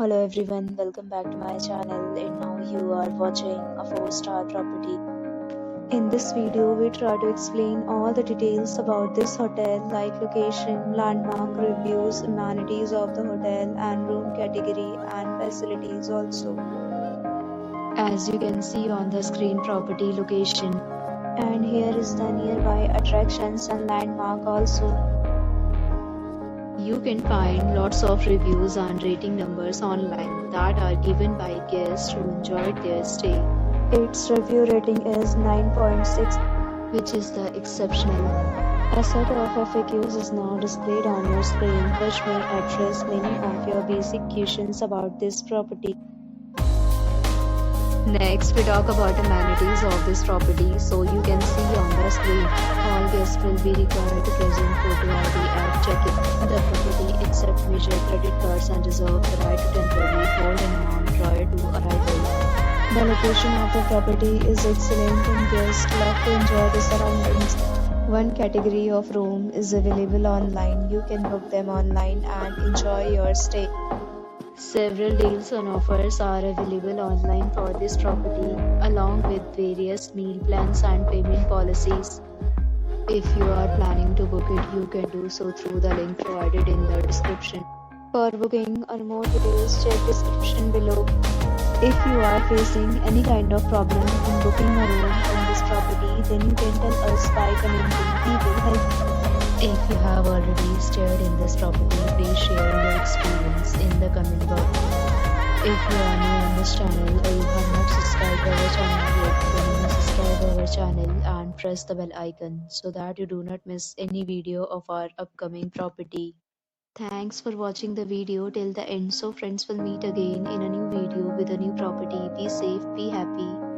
Hello everyone, welcome back to my channel and now you are watching a 4-star property. In this video, we try to explain all the details about this hotel like location, landmark, reviews, amenities of the hotel and room category and facilities also. As you can see on the screen, property location, and here is the nearby attractions and landmark also. You can find lots of reviews and rating numbers online that are given by guests who enjoyed their stay. Its review rating is 9.6, which is the exceptional. A set of FAQs is now displayed on your screen, which may address many of your basic questions about this property. Next, we talk about amenities of this property. So you can see on the screen, all guests will be required to present photo ID at check-in. The property accepts major credit cards and reserves the right to temporarily hold an amount prior to arrival. The location of the property is excellent and guests love to enjoy the surroundings. One category of room is available online. You can book them online and enjoy your stay. Several deals and offers are available online for this property, along with various meal plans and payment policies. If you are planning to book it, you can do so through the link provided in the description. For booking or more details, check description below. If you are facing any kind of problem in booking a room in this property, then you can tell us by commenting. We will help you. If you have already stayed in this property, please share your experience in the comment box. If you are new on this channel or you have not subscribed our channel yet, then you must subscribe our channel and press the bell icon so that you do not miss any video of our upcoming property. Thanks for watching the video till the end. So friends, will meet again in a new video with a new property. Be safe, be happy.